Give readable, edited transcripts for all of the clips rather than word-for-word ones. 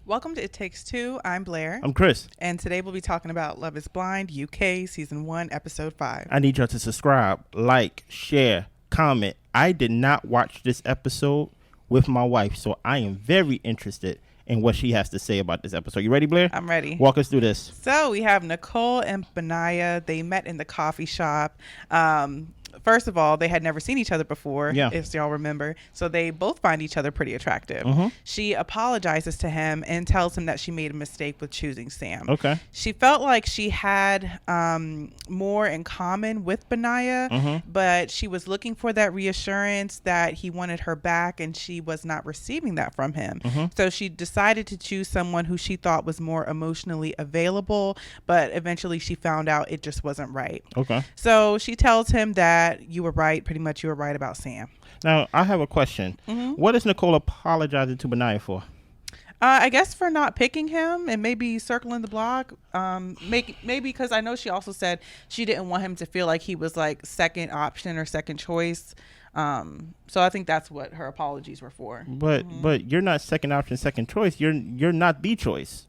Welcome to It Takes Two. I'm Blair. I'm Chris. And today we'll be talking about Love is Blind UK Season 1, Episode 5. I need y'all to subscribe, like, share, comment. I did not watch this episode with my wife, so I am very interested in what she has to say about this episode. You ready, Blair? I'm ready. Walk us through this. So we have Nicole and Benaiah. They met in the coffee shop. First of all, they had never seen each other before, if y'all remember. So they both find each other pretty attractive. Mm-hmm. She apologizes to him and tells him that she made a mistake with choosing Sam. Okay. She felt like she had more in common with Benaiah, but she was looking for that reassurance that he wanted her back, and she was not receiving that from him. So she decided to choose someone who she thought was more emotionally available, but eventually she found out it just wasn't right. Okay. So she tells him that you were right. Pretty much you were right about Sam. Now, I have a question. What is Nicole apologizing to Benaiah for? I guess for not picking him and maybe circling the block. Maybe because I know she also said she didn't want him to feel like he was like second option or second choice. So I think that's what her apologies were for. But you're not second option, second choice. You're not the choice.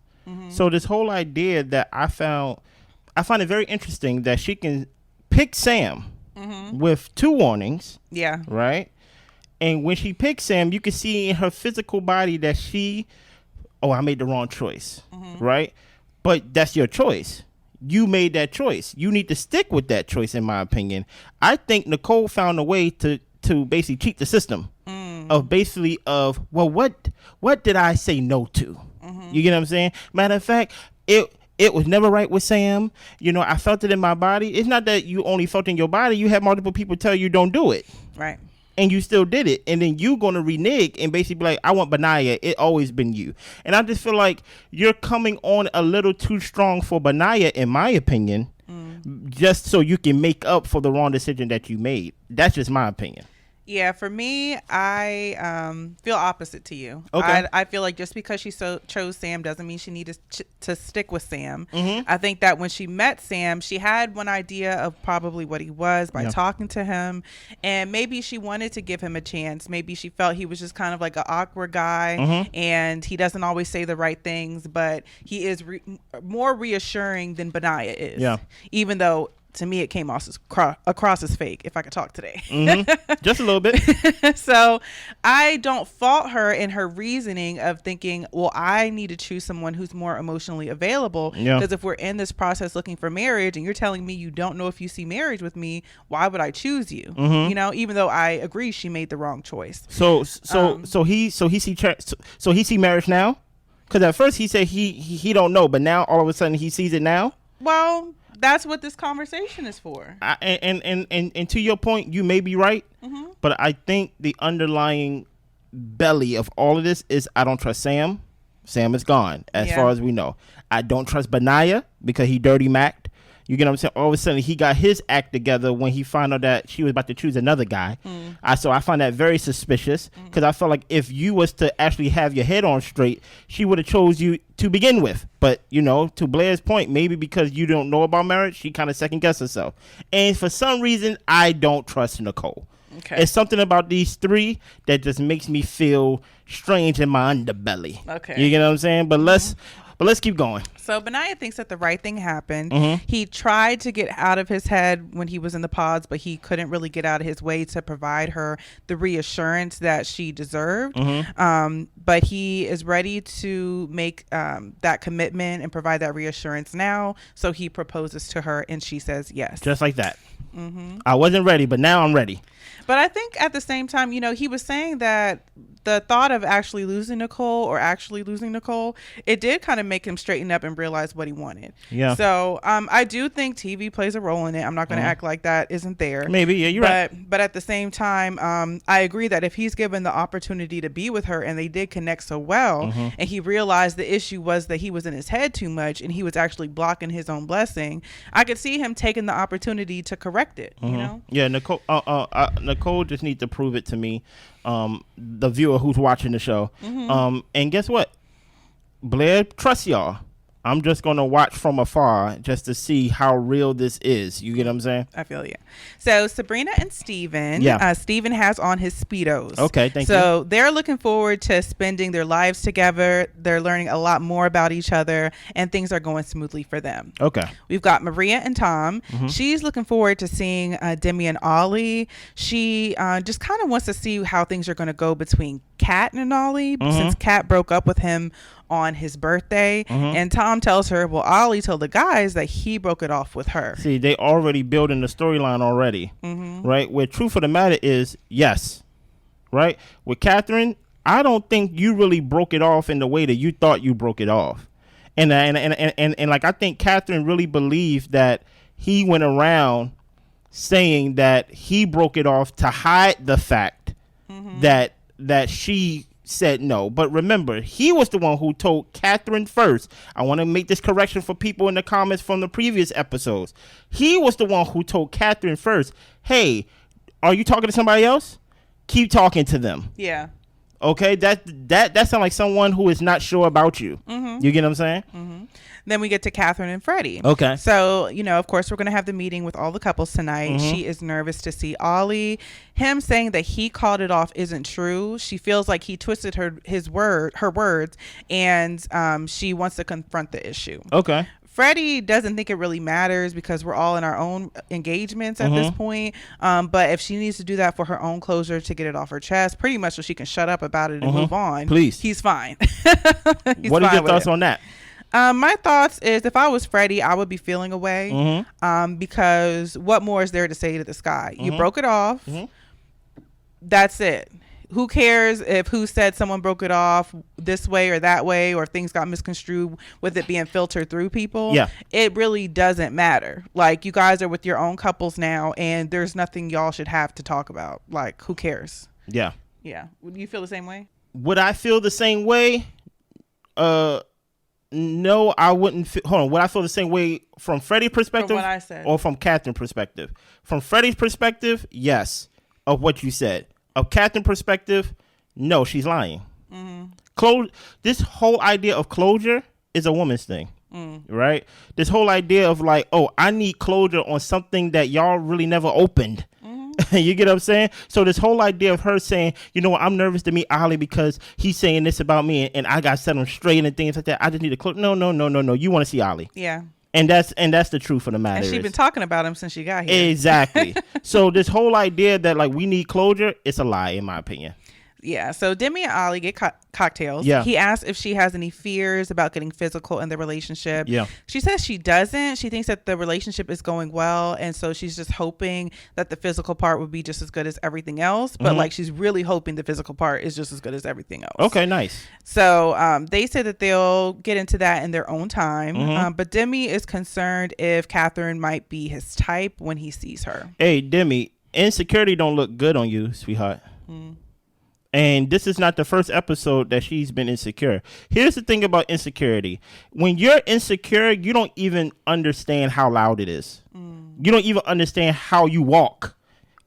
So this whole idea that I find it very interesting that she can pick Sam with 2 warnings. Yeah. Right. And when she picks Sam, you can see in her physical body that I made the wrong choice. Right. But that's your choice. You made that choice. You need to stick with that choice, in my opinion. I think Nicole found a way to basically cheat the system of what did I say no to? You get what I'm saying? Matter of fact, it was never right with Sam. You know, I felt it in my body. It's not that you only felt it in your body. You had multiple people tell you don't do it. Right. And you still did it. And then you going to renege and basically be like, I want Benaiah. It always been you. And I just feel like you're coming on a little too strong for Benaiah, in my opinion, just so you can make up for the wrong decision that you made. That's just my opinion. Yeah, for me, I feel opposite to you. Okay. I feel like just because she chose Sam doesn't mean she needed to stick with Sam. I think that when she met Sam, she had one idea of probably what he was by talking to him. And maybe she wanted to give him a chance. Maybe she felt he was just kind of like an awkward guy and he doesn't always say the right things, but he is more reassuring than Benaiah is. Yeah. Even though to me, it came across as fake, if I could talk today. Just a little bit. So I don't fault her in her reasoning of thinking, well, I need to choose someone who's more emotionally available. Because if we're in this process looking for marriage and you're telling me you don't know if you see marriage with me, why would I choose you? You know, even though I agree she made the wrong choice. So he see marriage now? Because at first he said he don't know, but now all of a sudden he sees it now? Well, that's what this conversation is for. And to your point, you may be right, but I think the underlying belly of all of this is I don't trust Sam. Sam is gone, as far as we know. I don't trust Benaiah because he dirty macked. You get what I'm saying? All of a sudden, he got his act together when he found out that she was about to choose another guy. So I find that very suspicious because I felt like if you was to actually have your head on straight, she would have chose you to begin with. But, you know, to Blair's point, maybe because you don't know about marriage, she kind of second-guessed herself. And for some reason, I don't trust Nicole. Okay. It's something about these 3 that just makes me feel strange in my underbelly. Okay. You get what I'm saying? But let's keep going. So Benaiah thinks that the right thing happened. He tried to get out of his head when he was in the pods, but he couldn't really get out of his way to provide her the reassurance that she deserved. But he is ready to make that commitment and provide that reassurance now. So he proposes to her and she says yes. Just like that. I wasn't ready, but now I'm ready. But I think at the same time, you know, he was saying that the thought of actually losing Nicole, it did kind of make him straighten up and realize what he wanted. Yeah. So I do think TV plays a role in it. I'm not going to act like that isn't there. Maybe, yeah, you're right. But at the same time, I agree that if he's given the opportunity to be with her and they did connect so well, and he realized the issue was that he was in his head too much and he was actually blocking his own blessing, I could see him taking the opportunity to correct it. You know? Yeah, Nicole just needs to prove it to me. The viewer who's watching the show. And guess what? Blair trusts y'all. I'm just going to watch from afar just to see how real this is. You get what I'm saying? I feel you. So Sabrina and Steven. Steven has on his Speedos. Okay, thank you. So they're looking forward to spending their lives together. They're learning a lot more about each other, and things are going smoothly for them. Okay. We've got Maria and Tom. She's looking forward to seeing Demi and Olly. She just kind of wants to see how things are going to go between Kat and Olly, since Kat broke up with him on his birthday. And Tom tells her, well, Olly told the guys that he broke it off with her. See, they already building the storyline already, right? Where truth of the matter is, yes, right? With Catherine, I don't think you really broke it off in the way that you thought you broke it off. And like, I think Catherine really believed that he went around saying that he broke it off to hide the fact that she said no. But remember, he was the one who told Catherine first. I want to make this correction for people in the comments from the previous episodes. He was the one who told Catherine first, hey, are you talking to somebody else? Keep talking to them. Yeah. Okay, that sounds like someone who is not sure about you. You get what I'm saying? Then we get to Catherine and Freddie. Okay. So, of course, we're going to have the meeting with all the couples tonight. She is nervous to see Olly. Him saying that he called it off isn't true. She feels like he twisted her words, and she wants to confront the issue. Okay. Freddie doesn't think it really matters because we're all in our own engagements at this point. But if she needs to do that for her own closure to get it off her chest, pretty much so she can shut up about it and move on. Please. He's fine. What are your thoughts on that? My thoughts is if I was Freddie, I would be feeling away because what more is there to say to this guy? You broke it off. That's it. Who cares if who said someone broke it off this way or that way, or if things got misconstrued with it being filtered through people? Yeah. It really doesn't matter. Like, you guys are with your own couples now, and there's nothing y'all should have to talk about. Like, who cares? Yeah. Yeah. Would you feel the same way? Would I feel the same way? No, I wouldn't. Hold on. Would I feel the same way from Freddie's perspective? From what I said. Or from Catherine's perspective? From Freddie's perspective, yes, of what you said. Of Catherine's perspective, no, she's lying. This whole idea of closure is a woman's thing, right? This whole idea of like, oh, I need closure on something that y'all really never opened. You get what I'm saying? So this whole idea of her saying, you know what, I'm nervous to meet Olly because he's saying this about me and I got set him straight and things like that. I just need to close. No. You want to see Olly. Yeah. And that's the truth of the matter. And she's been talking about him since she got here. Exactly. So this whole idea that like we need closure, it's a lie in my opinion. Yeah. So Demi and Olly get cocktails. Yeah. He asks if she has any fears about getting physical in the relationship. Yeah. She says she doesn't. She thinks that the relationship is going well, and so she's just hoping that the physical part would be just as good as everything else. But like, she's really hoping the physical part is just as good as everything else. Okay, nice. So they say that they'll get into that in their own time. But Demi is concerned if Catherine might be his type when he sees her. Hey, Demi, insecurity don't look good on you, sweetheart. And this is not the first episode that she's been insecure. Here's the thing about insecurity. When you're insecure, you don't even understand how loud it is. You don't even understand how you walk.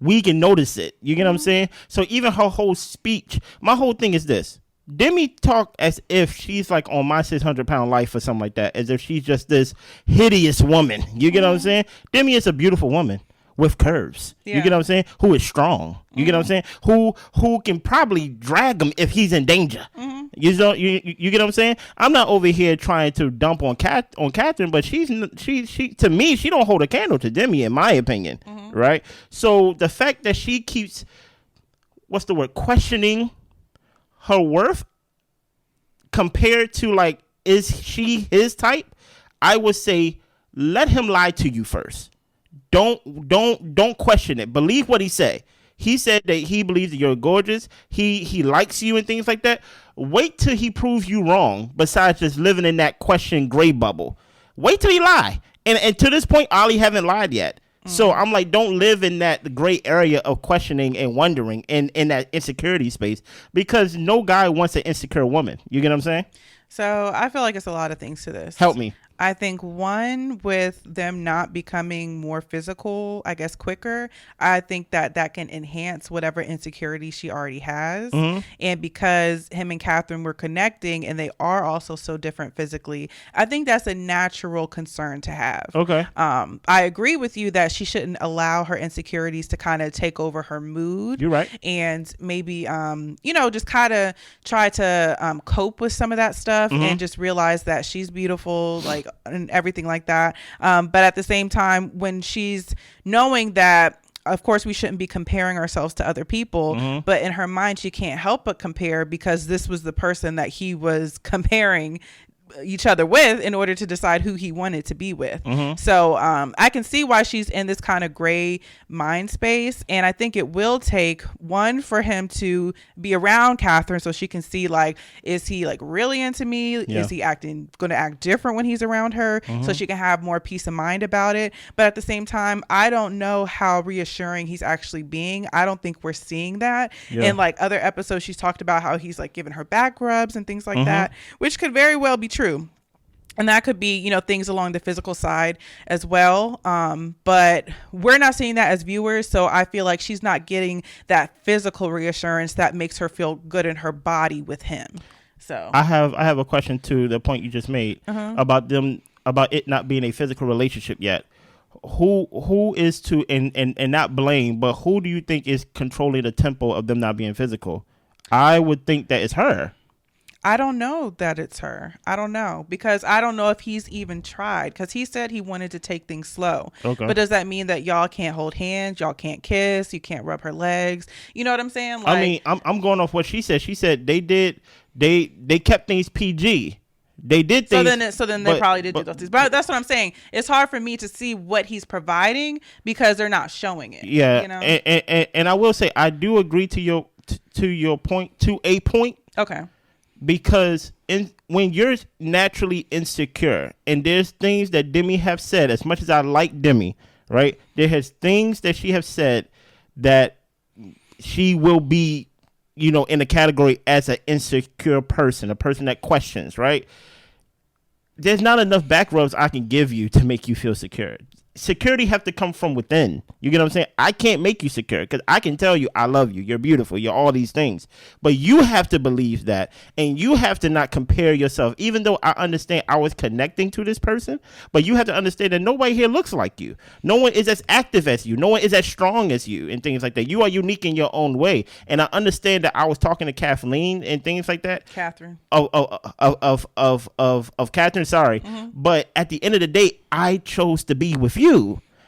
We can notice it. You get what I'm saying? So even her whole speech, my whole thing is this. Demi talk as if she's like on My 600-Pound Life or something like that. As if she's just this hideous woman. You get what I'm saying? Demi is a beautiful woman with curves. You get what I'm saying? Who is strong. You get what I'm saying? Who can probably drag him if he's in danger. You get what I'm saying? I'm not over here trying to dump on Catherine, but she to me, she don't hold a candle to Demi in my opinion. Right? So the fact that she keeps questioning her worth compared to like, is she his type? I would say let him lie to you first. Don't question it. Believe what he said. He said that he believes that you're gorgeous. He likes you and things like that. Wait till he proves you wrong. Besides just living in that question gray bubble. Wait till he lie. And to this point, Olly haven't lied yet. So I'm like, don't live in that gray area of questioning and wondering in that insecurity space, because no guy wants an insecure woman. You get what I'm saying? So I feel like it's a lot of things to this. Help me. I think one, with them not becoming more physical, I guess quicker, I think that can enhance whatever insecurity she already has. And because him and Catherine were connecting and they are also so different physically, I think that's a natural concern to have. Okay. I agree with you that she shouldn't allow her insecurities to kind of take over her mood. You're right. And maybe, just kind of try to cope with some of that stuff and just realize that she's beautiful, like, and everything like that. But at the same time, when she's knowing that, of course, we shouldn't be comparing ourselves to other people, but in her mind, she can't help but compare because this was the person that he was comparing each other with in order to decide who he wanted to be with. So I can see why she's in this kind of gray mind space, and I think it will take one for him to be around Catherine so she can see, like, is he like really into me? Is he going to act different when he's around her? So she can have more peace of mind about it. But at the same time, I don't know how reassuring he's actually being. I don't think we're seeing that. In like other episodes, she's talked about how he's like giving her back rubs and things like that, which could very well be true. And that could be, things along the physical side as well. But we're not seeing that as viewers. So I feel like she's not getting that physical reassurance that makes her feel good in her body with him. So I have a question to the point you just made about it not being a physical relationship yet. Who is to, and not blame, but who do you think is controlling the tempo of them not being physical? I would think that it's her. I don't know that it's her. I don't know, because I don't know if he's even tried, because he said he wanted to take things slow. Okay. But does that mean that y'all can't hold hands? Y'all can't kiss? You can't rub her legs? You know what I'm saying? Like, I mean, I'm going off what she said. She said they kept things PG. They did things. So then they probably did do those things. But that's what I'm saying. It's hard for me to see what he's providing because they're not showing it. Yeah. And I will say, I do agree to your point, to a point. Okay. Because when you're naturally insecure, and there's things that Demi have said, as much as I like Demi, right? There has things that she have said that she will be, in the category as an insecure person, a person that questions, right? There's not enough back rubs I can give you to make you feel secure. Security have to come from within. You get what I'm saying? I can't make you secure because I can tell you I love you, you're beautiful, you're all these things. But you have to believe that, and you have to not compare yourself. Even though I understand I was connecting to this person, but you have to understand that nobody here looks like you. No one is as active as you. No one is as strong as you, and things like that. You are unique in your own way. And I understand that I was talking to Kathleen and things like that. Catherine. Of Catherine, sorry. But at the end of the day, I chose to be with you.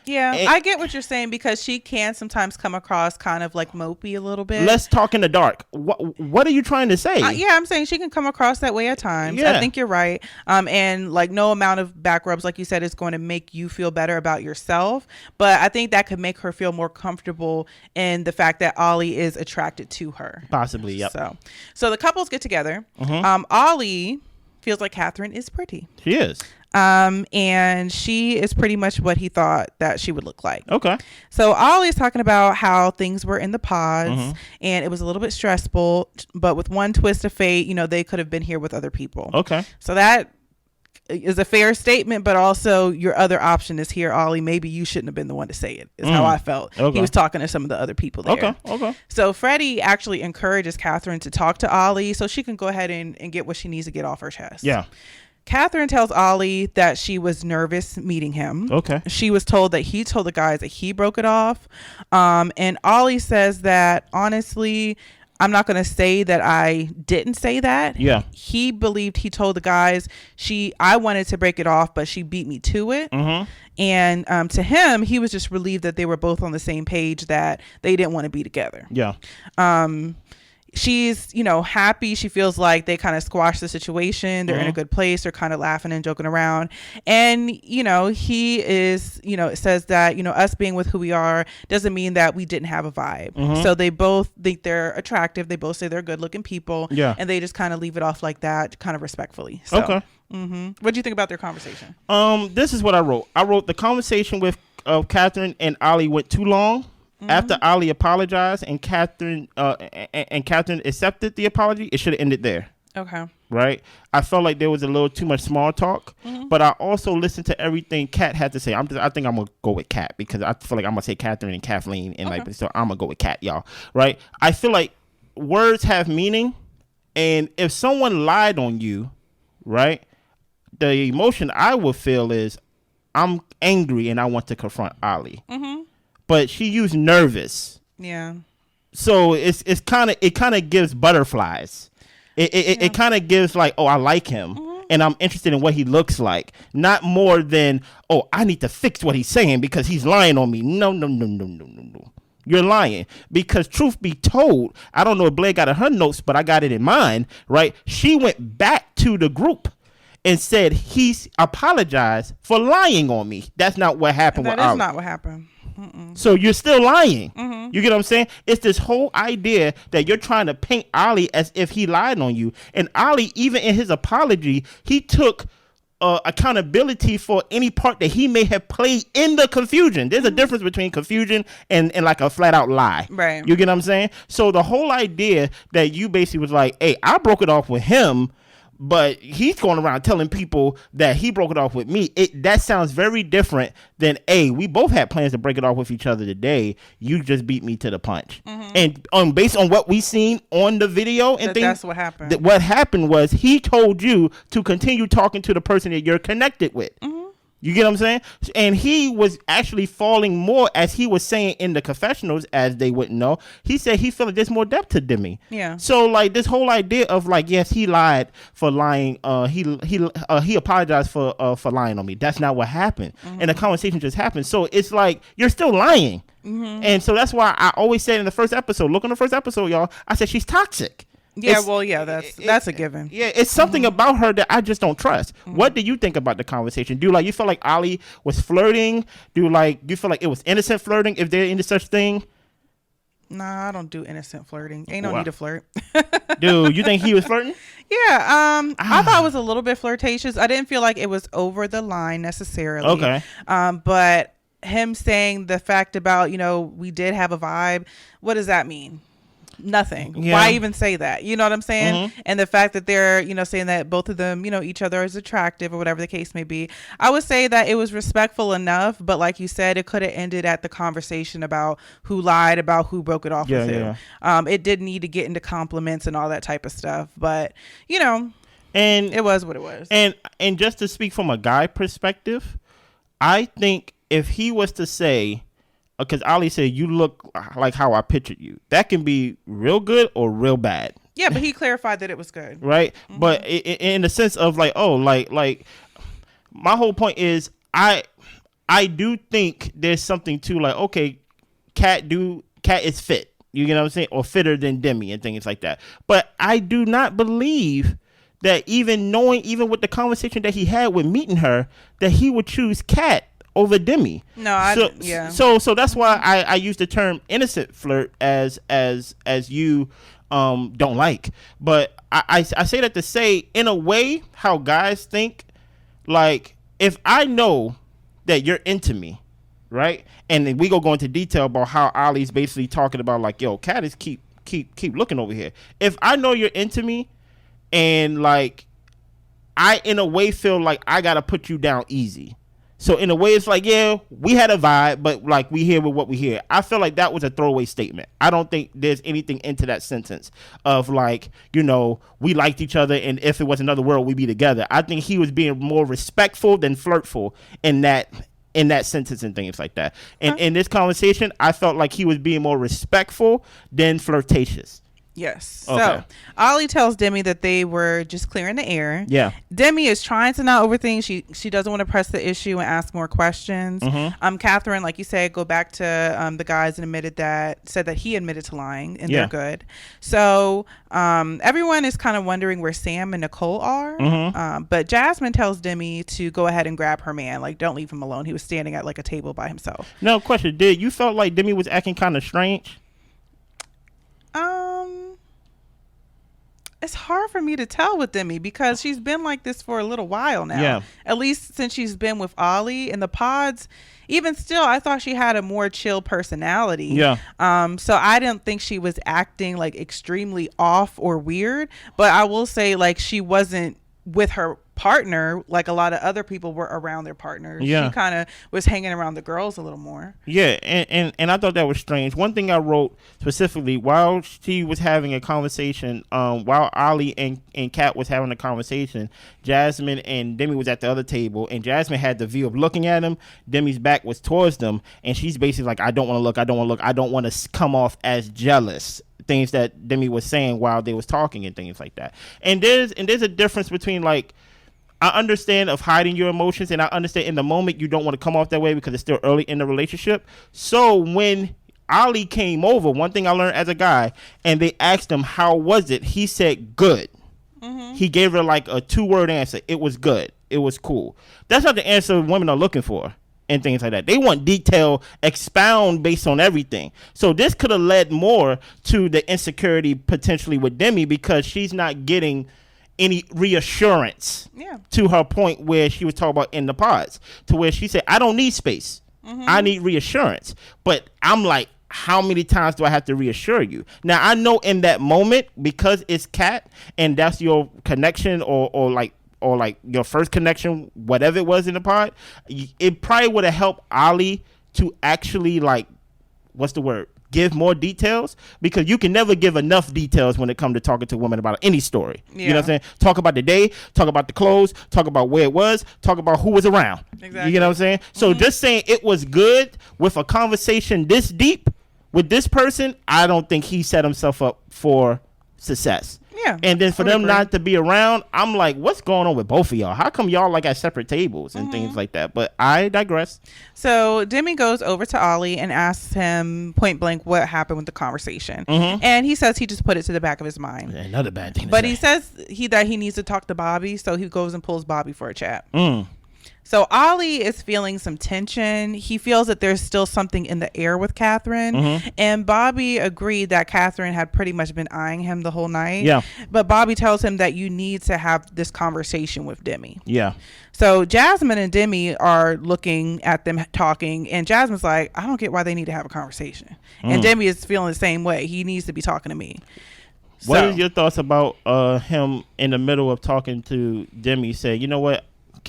Yeah, I get what you're saying, because she can sometimes come across kind of like mopey a little bit. Let's talk in the dark. What are you trying to say? Yeah, I'm saying she can come across that way at times. Yeah. I think you're right. And like no amount of back rubs, like you said, is going to make you feel better about yourself. But I think that could make her feel more comfortable in the fact that Olly is attracted to her. Possibly, yep. So the couples get together. Olly feels like Catherine is pretty. She is. And she is pretty much what he thought that she would look like. Okay. So Olly's talking about how things were in the pods and it was a little bit stressful, but with one twist of fate, they could have been here with other people. Okay. So that is a fair statement, but also your other option is here, Olly. Maybe you shouldn't have been the one to say it, is how I felt. Okay. He was talking to some of the other people there. Okay. So Freddie actually encourages Catherine to talk to Olly so she can go ahead and get what she needs to get off her chest. Yeah. Catherine tells Olly that she was nervous meeting him. Okay. She was told that he told the guys that he broke it off. And Olly says that, honestly, I'm not going to say that I didn't say that. Yeah. He believed he told the guys I wanted to break it off, but she beat me to it. And to him, he was just relieved that they were both on the same page, that they didn't want to be together. Yeah. She's, happy. She feels like they kind of squashed the situation. They're in a good place. They're kind of laughing and joking around. And, he is, it says that, us being with who we are doesn't mean that we didn't have a vibe. So they both think they're attractive. They both say they're good looking people. Yeah. And they just kind of leave it off like that, kind of respectfully. So, okay. What do you think about their conversation? This is what I wrote. I wrote the conversation with Catherine and Olly went too long. After Olly apologized and Catherine accepted the apology, it should have ended there. Okay. right? I felt like there was a little too much small talk, but I also listened to everything Kat had to say. I think I'm gonna go with Kat because I feel like I'm gonna say Catherine and Kathleen, and like, so I'm gonna go with Kat, y'all, right? I feel like words have meaning, and if someone lied on you, right, the emotion I would feel is I'm angry and I want to confront Olly, but she used nervous, so it kind of gives butterflies. It kind of gives like, oh, I like him and I'm interested in what he looks like, not more than, oh, I need to fix what he's saying because he's lying on me. No. You're lying, because truth be told, I don't know if Blair got it in her notes, but I got it in mine, right? She went back to the group and said he's apologized for lying on me. That's not what happened with Olly. That is not what happened. So you're still lying. You get what I'm saying? It's this whole idea that you're trying to paint Olly as if he lied on you. And Olly, even in his apology, he took accountability for any part that he may have played in the confusion. There's a difference between confusion and like a flat out lie. Right. You get what I'm saying? So the whole idea that you basically was like, hey, I broke it off with him, but he's going around telling people that he broke it off with me. That sounds very different than, hey, we both had plans to break it off with each other today. You just beat me to the punch. And based on what we seen on the video and things, that's what happened. What happened was he told you to continue talking to the person that you're connected with. You get what I'm saying? And he was actually falling more, as he was saying in the confessionals, as they wouldn't know. He said he felt like there's more depth to Demi. Yeah. So like this whole idea of like, yes, he lied for lying. He apologized for lying on me. That's not what happened. And the conversation just happened. So it's like you're still lying. And so that's why I always said in the first episode, look on the first episode, y'all. I said she's toxic. Yeah, that's a given. Yeah, it's something about her that I just don't trust. What do you think about the conversation? Do you feel like Olly was flirting? Do you feel like it was innocent flirting, if there any such thing? Nah, I don't do innocent flirting. Ain't no need to flirt. Dude, you think he was flirting? Yeah, I thought it was a little bit flirtatious. I didn't feel like it was over the line necessarily. Okay. But him saying the fact about, we did have a vibe, what does that mean? Nothing. Yeah. Why even say that? You know what I'm saying? And the fact that they're, saying that both of them, each other is attractive or whatever the case may be. I would say that it was respectful enough, but like you said, it could have ended at the conversation about who lied, about who broke it off with who. It didn't need to get into compliments and all that type of stuff, but and it was what it was. And just to speak from a guy perspective, I think if he was to say, because Olly said, you look like how I pictured you, that can be real good or real bad. Yeah, but he clarified that it was good. Right? But in the sense of like, oh, like my whole point is I do think there's something to like, okay, Kat is fit. You know what I'm saying? Or fitter than Demi and things like that. But I do not believe that even with the conversation that he had with meeting her, that he would choose Kat over Demi. No, So that's why I use the term innocent flirt as you don't like. But I say that to say, in a way, how guys think, like, if I know that you're into me, right? And then we go into detail about how Olly's basically talking about like, yo, Kat is keep looking over here. If I know you're into me, and like I in a way feel like I gotta put you down easy. So in a way, it's like, yeah, we had a vibe, but like we hear with what we hear. I feel like that was a throwaway statement. I don't think there's anything into that sentence of like, we liked each other, and if it was another world, we'd be together. I think he was being more respectful than flirtful in that sentence and things like that. And in this conversation, I felt like he was being more respectful than flirtatious. Yes. Okay. So Olly tells Demi that they were just clearing the air. Yeah. Demi is trying to not overthink. She doesn't want to press the issue and ask more questions. Catherine, like you said, go back to the guys and said that he admitted to lying, and they're good. So everyone is kind of wondering where Sam and Nicole are. But Jasmine tells Demi to go ahead and grab her man. Like, don't leave him alone. He was standing at like a table by himself. No question. Did you felt like Demi was acting kind of strange? it's hard for me to tell with Demi because she's been like this for a little while now. Yeah. At least since she's been with Olly in the pods. Even still, I thought she had a more chill personality. Yeah. So I didn't think she was acting like extremely off or weird. But I will say, like, she wasn't with her partner like a lot of other people were around their partners. She kind of was hanging around the girls a little more. And I thought that was strange. One thing I wrote specifically while she was having a conversation, while Olly and Kat was having a conversation, Jasmine and Demi was at the other table, and Jasmine had the view of looking at him. Demi's back was towards them, and she's basically like, I don't want to look, I don't want to come off as jealous. Things that Demi was saying while they was talking and things like that. And there's a difference between, like, I understand of hiding your emotions, and I understand in the moment you don't want to come off that way because it's still early in the relationship. So when Olly came over, one thing I learned as a guy, and they asked him, how was it? He said, good. Mm-hmm. He gave her like a 2-word answer. It was good. It was cool. That's not the answer women are looking for and things like that. They want detail, expound based on everything. So this could have led more to the insecurity potentially with Demi because she's not getting any reassurance to her point where she was talking about in the pods, to where she said, I don't need space. Mm-hmm. I need reassurance. But I'm like, how many times do I have to reassure you? Now, I know in that moment, because it's Kat and that's your connection or like your first connection, whatever it was in the pod, it probably would have helped Olly to actually, like, what's the word? Give more details, because you can never give enough details when it comes to talking to women about any story. You know what I'm saying? Talk about the day, talk about the clothes, talk about where it was, talk about who was around. Exactly. You know what I'm saying? So just saying it was good with a conversation this deep with this person, I don't think he set himself up for success. Yeah. And then for them not to be around, I'm like, what's going on with both of y'all? How come y'all like at separate tables and things like that? But I digress. So Demi goes over to Olly and asks him point blank what happened with the conversation. Mm-hmm. And he says he just put it to the back of his mind. Another bad thing. But he says that he needs to talk to Bobby, so he goes and pulls Bobby for a chat. So Olly is feeling some tension. He feels that there's still something in the air with Catherine. Mm-hmm. And Bobby agreed that Catherine had pretty much been eyeing him the whole night. Yeah. But Bobby tells him that you need to have this conversation with Demi. Yeah. So Jasmine and Demi are looking at them talking, and Jasmine's like, I don't get why they need to have a conversation. And Demi is feeling the same way. He needs to be talking to me. What are your thoughts about him in the middle of talking to Demi say, you know what?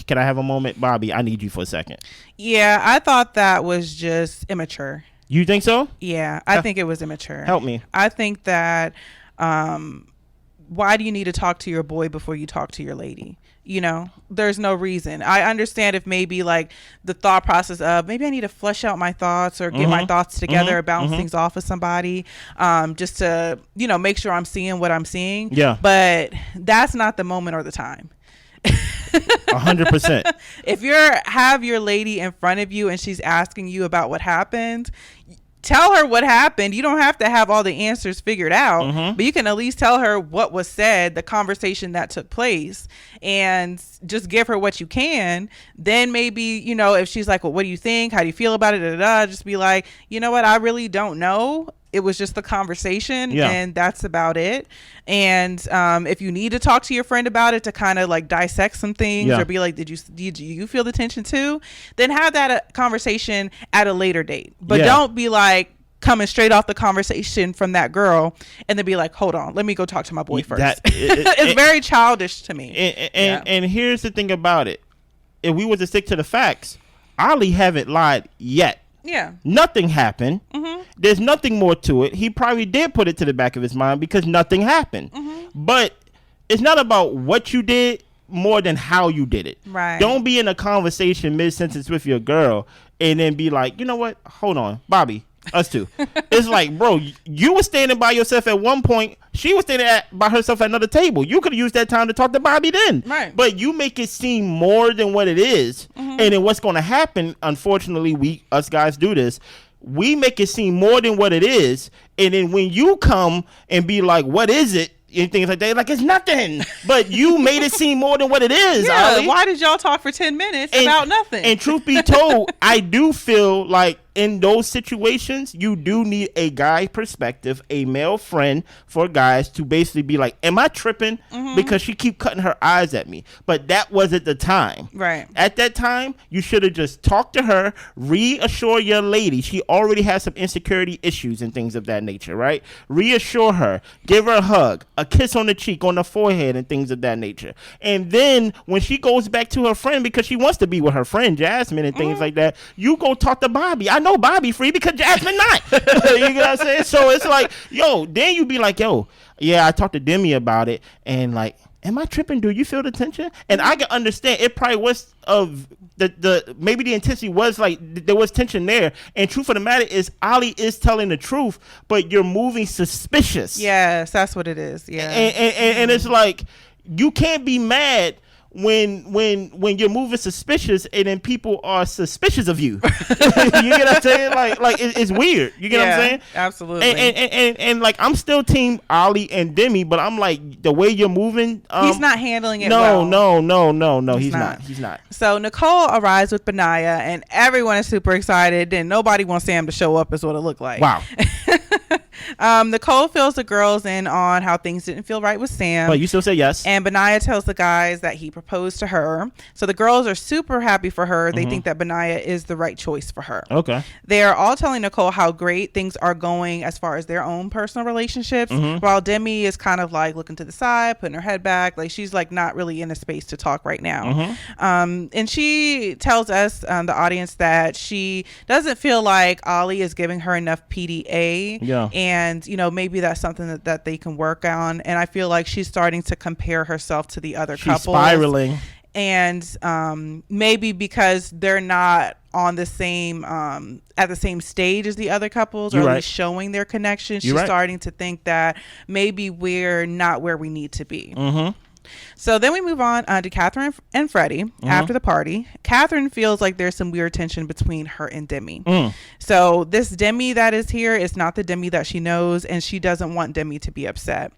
Can I have a moment? Bobby, I need you for a second. Yeah, I thought that was just immature. You think so? Yeah, I think it was immature. Help me. I think that why do you need to talk to your boy before you talk to your lady? You know, there's no reason. I understand if maybe like the thought process of maybe I need to flesh out my thoughts or get my thoughts together or bounce things off of somebody just to, you know, make sure I'm seeing what I'm seeing. Yeah. But that's not the moment or the time. 100%. If have your lady in front of you and she's asking you about what happened, tell her what happened. You don't have to have all the answers figured out, but you can at least tell her what was said, the conversation that took place, and just give her what you can. Then maybe, you know, if she's like, well, what do you think? How do you feel about it? Just be like, you know what? I really don't know. It was just the conversation and that's about it. And if you need to talk to your friend about it to kind of like dissect some things or be like, did you feel the tension too? Then have that conversation at a later date. But don't be like coming straight off the conversation from that girl and then be like, hold on, let me go talk to my boy first. It's very childish to me. And here's the thing about it. If we were to stick to the facts, Olly haven't lied yet. Yeah. Nothing happened. There's nothing more to it. He probably did put it to the back of his mind because nothing happened. But it's not about what you did more than how you did it. Right. Don't be in a conversation mid-sentence with your girl and then be like, you know what? Hold on, Bobby. Us two. It's like, bro, you were standing by yourself at one point. She was standing by herself at another table. You could have used that time to talk to Bobby then. Right. But you make it seem more than what it is. And then what's going to happen, unfortunately, us guys do this. We make it seem more than what it is. And then when you come and be like, what is it? And things like that, like it's nothing. But you made it seem more than what it is. Yeah, Olly. Why did y'all talk for 10 minutes about nothing? And truth be told, I do feel like in those situations, you do need a guy perspective, a male friend for guys to basically be like, am I tripping? Because she keep cutting her eyes at me. But that wasn't the time. Right. At that time, you should have just talked to her, reassure your lady. She already has some insecurity issues and things of that nature, right? Reassure her, give her a hug, a kiss on the cheek, on the forehead, and things of that nature. And then when she goes back to her friend, because she wants to be with her friend Jasmine and things like that, you go talk to Bobby. I know Bobby free because Jasmine not. You know what I'm saying? So it's like, yo, then you be like, yo, yeah, I talked to Demi about it, and like, am I tripping? Do you feel the tension? And I can understand it probably was of the maybe the intensity was like there was tension there. And truth of the matter is Olly is telling the truth, but you're moving suspicious. Yes, that's what it is. Yeah. And it's like you can't be mad when you're moving suspicious and then people are suspicious of you. You get what I'm saying? Like it's weird. You get what I'm saying? Absolutely. And like I'm still team Olly and Demi, but I'm like the way you're moving. He's not handling it well. No. He's not. So Nicole arrives with Benaiah, and everyone is super excited, and nobody wants Sam to show up. Is what it looked like. Wow. Nicole fills the girls in on how things didn't feel right with Sam. But you still say yes. And Benaiah tells the guys that he proposed to her. So the girls are super happy for her. They think that Benaiah is the right choice for her. Okay. They are all telling Nicole how great things are going as far as their own personal relationships, while Demi is kind of like looking to the side, putting her head back. Like she's like not really in a space to talk right now. And she tells us, the audience, that she doesn't feel like Olly is giving her enough PDA. Yeah. And, you know, maybe that's something that they can work on. And I feel like she's starting to compare herself to the other couples. She's spiraling. And maybe because they're not on the same at the same stage as the other couples, or at least showing their connection, she's starting to think that maybe we're not where we need to be. So then we move on to Catherine and Freddie after the party. Catherine feels like there's some weird tension between her and Demi. So this Demi that is here is not the Demi that she knows, and she doesn't want Demi to be upset.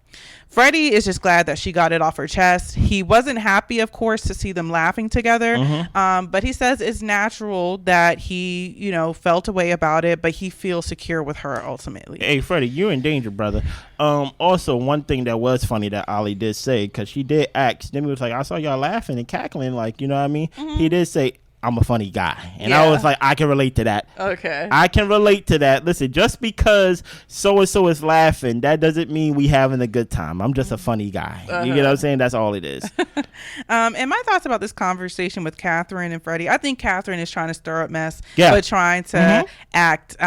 Freddie is just glad that she got it off her chest. He wasn't happy, of course, to see them laughing together, but he says it's natural that he, you know, felt a way about it, but he feels secure with her ultimately. Hey, Freddie, you're in danger, brother. Also, one thing that was funny that Olly did say, because she did ask, Demi was like, I saw y'all laughing and cackling, like, you know what I mean? He did say, I'm a funny guy. And I was like, I can relate to that. Okay. I can relate to that. Listen, just because so-and-so is laughing, that doesn't mean we having a good time. I'm just a funny guy. You get what I'm saying? That's all it is. And my thoughts about this conversation with Catherine and Freddie, I think Catherine is trying to stir up mess, but trying to act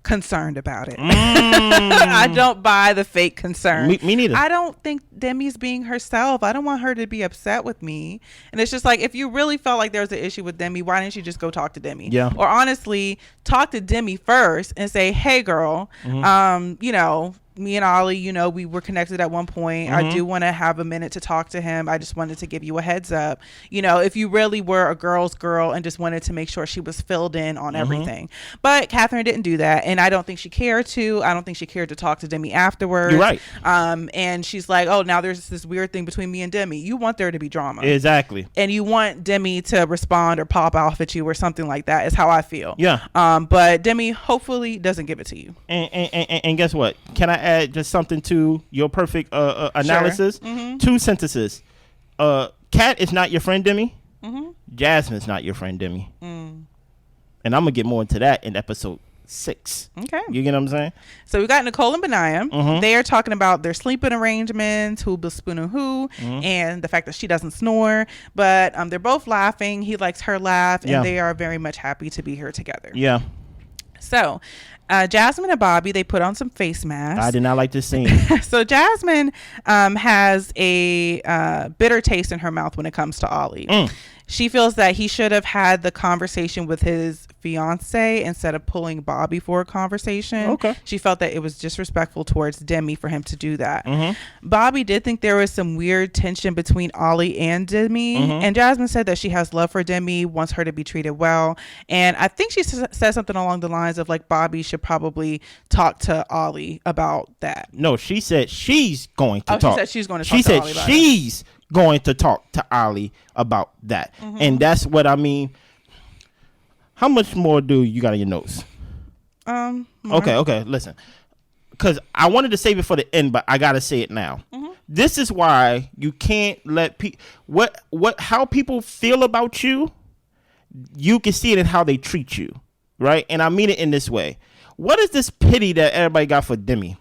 concerned about it. I don't buy the fake concern. Me neither. I don't think Demi's being herself. I don't want her to be upset with me. And it's just like, if you really felt like there was an issue with Demi, why didn't you just go talk to Demi? Yeah. Or honestly, talk to Demi first and say, hey girl, you know, me and Olly, you know, we were connected at one point. I do want to have a minute to talk to him. I just wanted to give you a heads up. You know, if you really were a girl's girl and just wanted to make sure she was filled in on everything. But Catherine didn't do that. And I don't think she cared to. I don't think she cared to talk to Demi afterwards. You're right. And she's like, oh, now there's this weird thing between me and Demi. You want there to be drama. Exactly. And you want Demi to respond or pop off at you or something like that, is how I feel. Yeah. But Demi hopefully doesn't give it to you. And guess what? Can I add just something to your perfect analysis? Sure. 2 sentences. Kat is not your friend, Demi. Jasmine's not your friend, Demi. And I'm going to get more into that in episode 6. Okay. You get what I'm saying? So we got Nicole and Benaiah. They are talking about their sleeping arrangements, who will spoon who, and the fact that she doesn't snore. But they're both laughing. He likes her laugh, and they are very much happy to be here together. Yeah. So Jasmine and Bobby, they put on some face masks. I did not like this scene. So Jasmine has a bitter taste in her mouth when it comes to Olly. She feels that he should have had the conversation with his fiance instead of pulling Bobby for a conversation. Okay. She felt that it was disrespectful towards Demi for him to do that. Bobby did think there was some weird tension between Olly and Demi. And Jasmine said that she has love for Demi, wants her to be treated well. And I think she said something along the lines of like, Bobby should probably talk to Olly about that. No, she said she's going to talk. She said she's going to talk to Olly about it. She said she's going to talk to Olly about that. And that's what I mean. How much more do you got in your notes? More. Okay. Listen, because I wanted to save it for the end, but I gotta say it now. Mm-hmm. This is why you can't let how people feel about you. You can see it in how they treat you, right? And I mean it in this way. What is this pity that everybody got for Demi?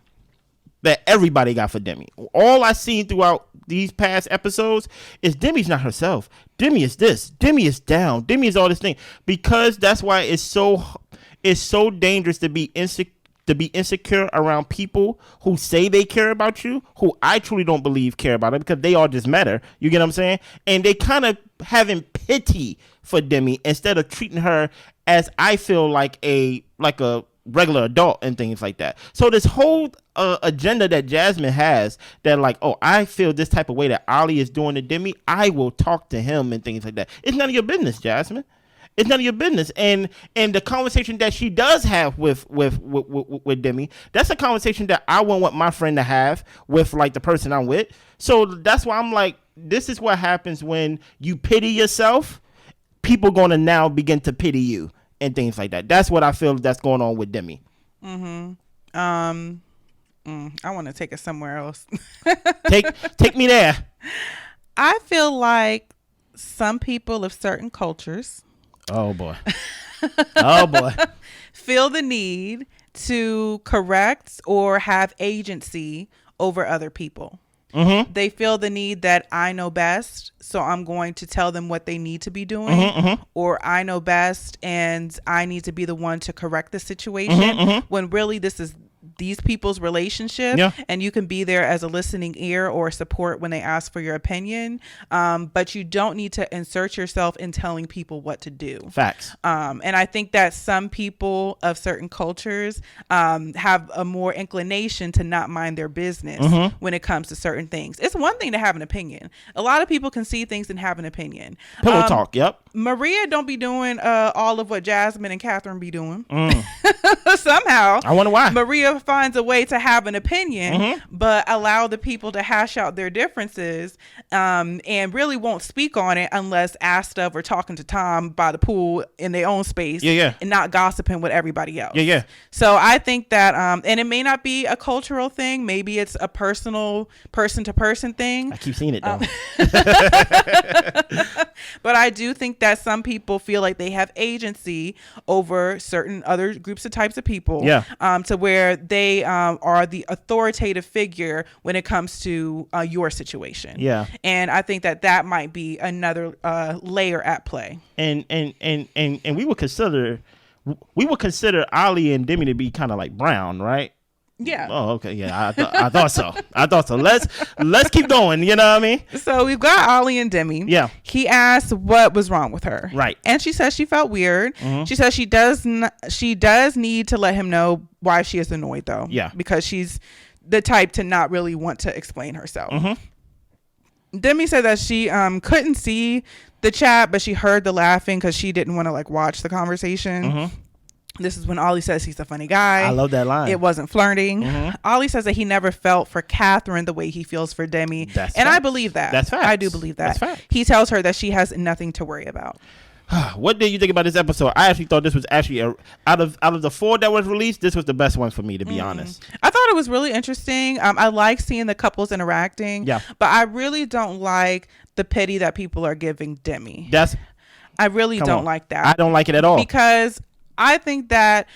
That everybody got for Demi. All I seen throughout these past episodes is Demi's not herself. Demi is this. Demi is down. Demi is all this thing. Because that's why it's so dangerous to be insecure around people who say they care about you, who I truly don't believe care about it, because they all just met her. You get what I'm saying? And they kind of having pity for Demi instead of treating her as I feel like a regular adult and things like that. So this whole agenda that Jasmine has, that like, oh, I feel this type of way that Olly is doing to Demi, I will talk to him and things like that. It's none of your business, Jasmine. It's none of your business. And the conversation that she does have with Demi, that's a conversation that I wouldn't want my friend to have with like the person I'm with. So that's why I'm like, this is what happens when you pity yourself. People gonna now begin to pity you and things like that. That's what I feel that's going on with Demi. Mm-hmm. I want to take it somewhere else. Take me there. I feel like some people of certain cultures. Oh boy. Feel the need to correct or have agency over other people. Mm-hmm. They feel the need that I know best, so I'm going to tell them what they need to be doing, or I know best and I need to be the one to correct the situation, when really this is these people's relationship, and you can be there as a listening ear or support when they ask for your opinion, but you don't need to insert yourself in telling people what to do. Facts. And I think that some people of certain cultures have a more inclination to not mind their business when it comes to certain things. It's one thing to have an opinion. A lot of people can see things and have an opinion. Pillow talk. Yep. Maria don't be doing all of what Jasmine and Catherine be doing. Somehow I wonder why Maria finds a way to have an opinion, but allow the people to hash out their differences, and really won't speak on it unless asked of or talking to Tom by the pool in their own space, and not gossiping with everybody else. So I think that and it may not be a cultural thing, maybe it's a personal person to person thing. I keep seeing it though. But I do think that some people feel like they have agency over certain other groups of types of people, to where they are the authoritative figure when it comes to your situation. And I think that might be another layer at play. And we would consider Olly and Demi to be kind of like brown, right? Yeah. Oh, okay. Yeah, I thought so. Let's keep going. You know what I mean? So we've got Olly and Demi. Yeah. He asked what was wrong with her. Right. And she says she felt weird. She says she does need to let him know why she is annoyed though. Yeah. Because she's the type to not really want to explain herself. Demi said that she couldn't see the chat, but she heard the laughing because she didn't want to like watch the conversation. This is when Olly says he's a funny guy. I love that line. It wasn't flirting. Olly says that he never felt for Catherine the way he feels for Demi. And facts. I believe that. That's facts. I do believe that. That's facts. He tells her that she has nothing to worry about. What did you think about this episode? I actually thought this was actually out of the 4 that was released, this was the best one for me, to be honest. I thought it was really interesting. I like seeing the couples interacting. Yeah. But I really don't like the pity that people are giving Demi. I really don't like that. I don't like it at all. Because I think that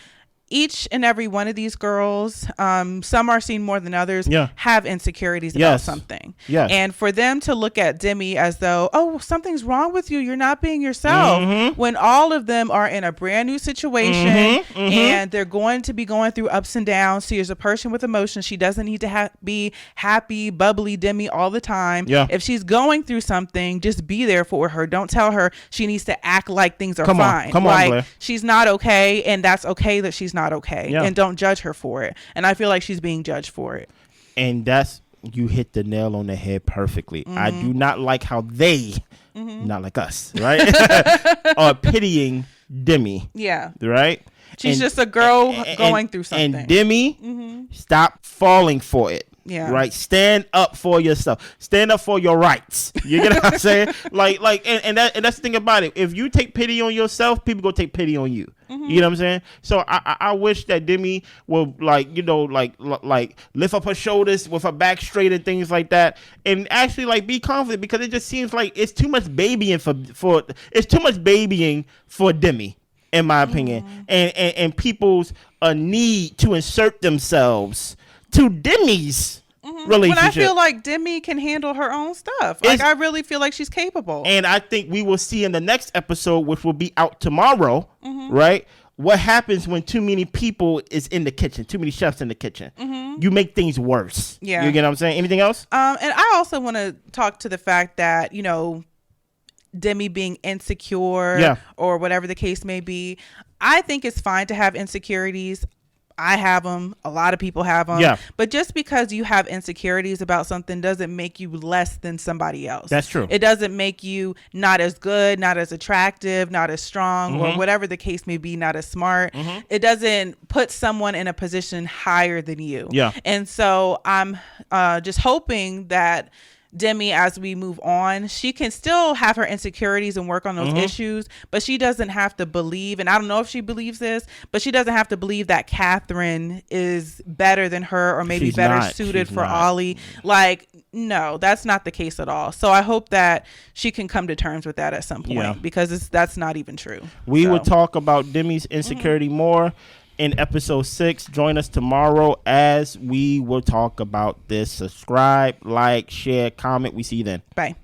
each and every one of these girls, some are seen more than others, have insecurities about something. And for them to look at Demi as though, oh, something's wrong with you, you're not being yourself, when all of them are in a brand new situation and they're going to be going through ups and downs. She is a person with emotions. She doesn't need to be happy, bubbly Demi all the time. If she's going through something, just be there for her. Don't tell her she needs to act like things are fine. Come on, Blair. She's not okay, and that's okay that she's not okay, and don't judge her for it. And I feel like she's being judged for it. And that's, you hit the nail on the head perfectly. I do not like how they, not like us, right, are pitying Demi. Right? She's just a girl going through something. And Demi, stop falling for it. Yeah. Right. Stand up for yourself. Stand up for your rights. You get what I'm saying? And that's the thing about it. If you take pity on yourself, people go take pity on you. Mm-hmm. You know what I'm saying? So I wish that Demi would lift up her shoulders with her back straight and things like that, and actually be confident, because it just seems like it's too much babying for Demi, in my opinion, and people's need to insert themselves to Demi's relationship. When I feel like Demi can handle her own stuff. I really feel like she's capable. And I think we will see in the next episode, which will be out tomorrow, right? What happens when too many people is in the kitchen, too many chefs in the kitchen. You make things worse. Yeah. You get what I'm saying? Anything else? And I also want to talk to the fact that, Demi being insecure or whatever the case may be. I think it's fine to have insecurities. I have them. A lot of people have them. Yeah. But just because you have insecurities about something doesn't make you less than somebody else. That's true. It doesn't make you not as good, not as attractive, not as strong, or whatever the case may be, not as smart. It doesn't put someone in a position higher than you. Yeah. And so I'm just hoping that Demi, as we move on, she can still have her insecurities and work on those issues, but she doesn't have to believe, and I don't know if she believes this, but she doesn't have to believe that Catherine is better than her, or maybe better suited for Olly. No, that's not the case at all. So I hope that she can come to terms with that at some point, because that's not even true. We will talk about Demi's insecurity more in episode 6. Join us tomorrow as we will talk about this. Subscribe, like, share, comment. We see you then. Bye.